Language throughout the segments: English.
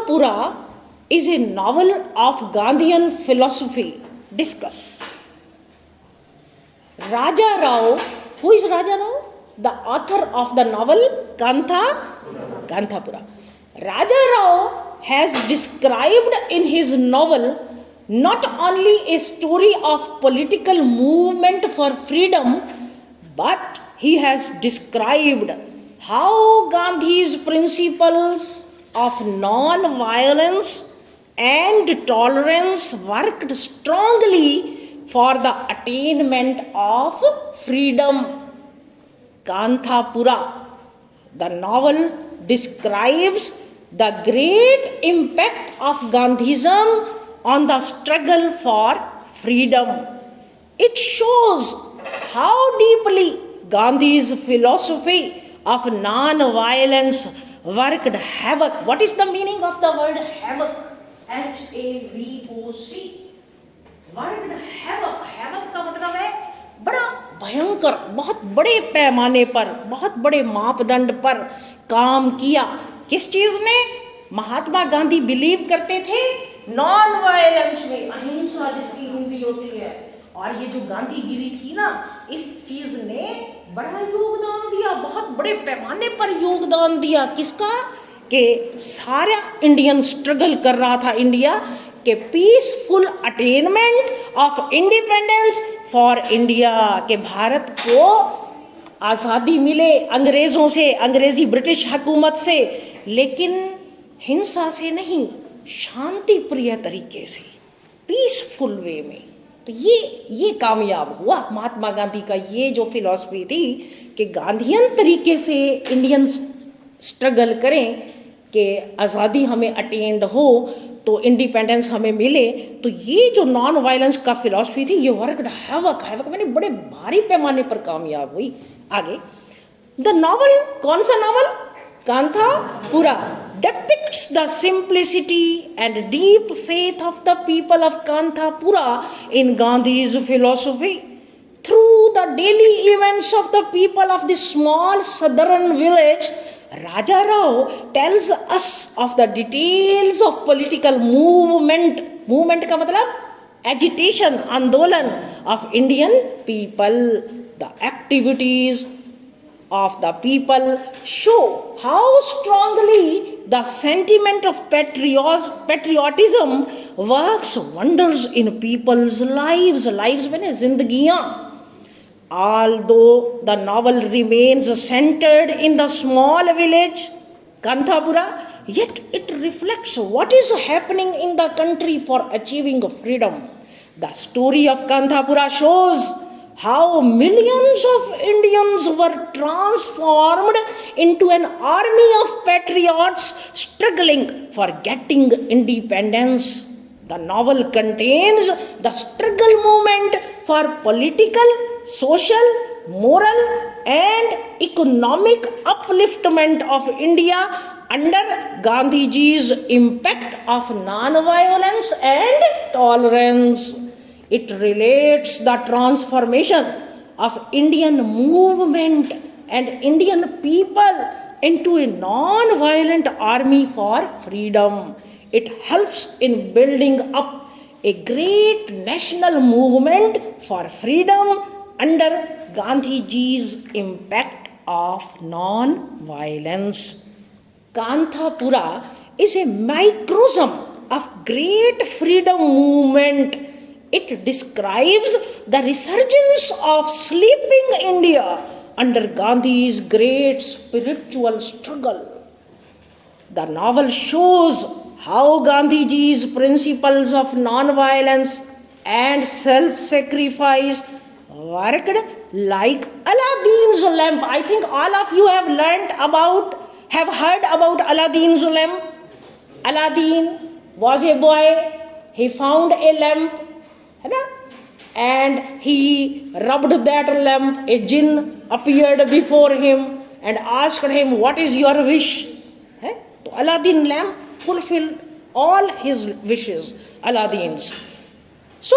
Kanthapura is a novel of Gandhian philosophy. Discuss. Raja Rao, who is Raja Rao? The author of the novel Kanthapura. Raja Rao has described in his novel not only a story of political movement for freedom, but he has described how Gandhi's principles of non-violence and tolerance worked strongly for the attainment of freedom. Kanthapura, the novel, describes the great impact of Gandhism on the struggle for freedom. It shows how deeply Gandhi's philosophy of non-violence worked havoc. What is the meaning of the word havoc? HAVOC. Word havoc, havoc का मतलब है बड़ा भयंकर, बहुत बड़े पैमाने पर, बहुत बड़े मापदंड पर काम किया। किस चीज में? महात्मा गांधी बिलीव करते थे नॉन वायलेंस में, अहिंसा जिसकी हिंदी होती है। और ये जो गांधीगिरी थी ना, इस चीज ने बड़ा योगदान दिया, बहुत बड़े पैमाने पर योगदान दिया। किसका? कि सारा इंडियन स्ट्रगल कर रहा था इंडिया के peaceful attainment of independence for India, के भारत को आज़ादी मिले अंग्रेज़ों से, अंग्रेज़ी ब्रिटिश हुकूमत से, लेकिन हिंसा से नहीं, शांति प्रिय तरीके से, पीसफुल वे में। तो ये कामयाब हुआ महात्मा गांधी का ये जो फिलॉसफी थी कि गांधीयन तरीके से इंडियन स्ट्रगल करें कि आज़ादी हमें अटेंड हो, तो इंडिपेंडेंस हमें मिले। तो ये जो नॉन वायलेंस का फिलॉसफी थी, ये वर्कड हैवक मैंने बड़े भारी पैमाने पर कामयाब हुई। आगे द नॉवल, कौन सा novel? Kanthapura depicts the simplicity and deep faith of the people of Kanthapura in Gandhi's philosophy. Through the daily events of the people of this small southern village, Raja Rao tells us of the details of political movement. Movement का मतलब agitation, आंदोलन of Indian people. The activities of the people show how strongly the sentiment of patriotism works wonders in people's lives. Lives मैंने जिंदगियां. Although the novel remains centered in the small village Kanthapura, yet it reflects what is happening in the country for achieving freedom. The story of Kanthapura shows how millions of Indians were transformed into an army of patriots struggling for getting independence. The novel contains the struggle movement for political, social, moral and economic upliftment of India under Gandhiji's impact of non-violence and tolerance. It relates the transformation of Indian movement and Indian people into a non-violent army for freedom. It helps in building up a great national movement for freedom under Gandhiji's impact of non-violence. Kanthapura is a microcosm of great freedom movement. It describes the resurgence of sleeping India under Gandhi's great spiritual struggle. The novel shows how Gandhiji's principles of non-violence and self-sacrifice worked like Aladdin's lamp. I think all of you have heard about Aladdin's lamp. Aladdin was a boy. He found a lamp, and he rubbed that lamp. A jinn appeared before him and asked him, what is your wish? So Aladdin lamp fulfilled all his wishes, Aladdin's. So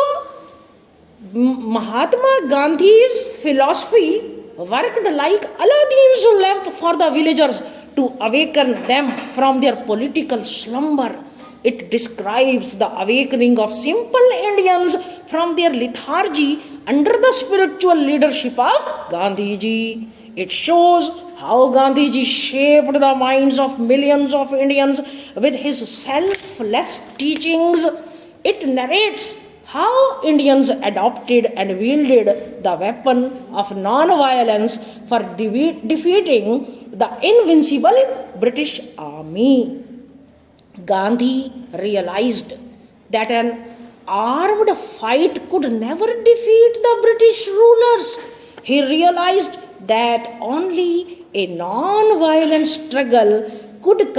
Mahatma Gandhi's philosophy worked like Aladdin's lamp for the villagers to awaken them from their political slumber. It describes the awakening of simple Indians from their lethargy under the spiritual leadership of Gandhiji. It shows how Gandhiji shaped the minds of millions of Indians with his selfless teachings. It narrates how Indians adopted and wielded the weapon of non-violence for defeating the invincible British army. Gandhi realized that an armed fight could never defeat the British rulers. He realized that only a non-violent struggle could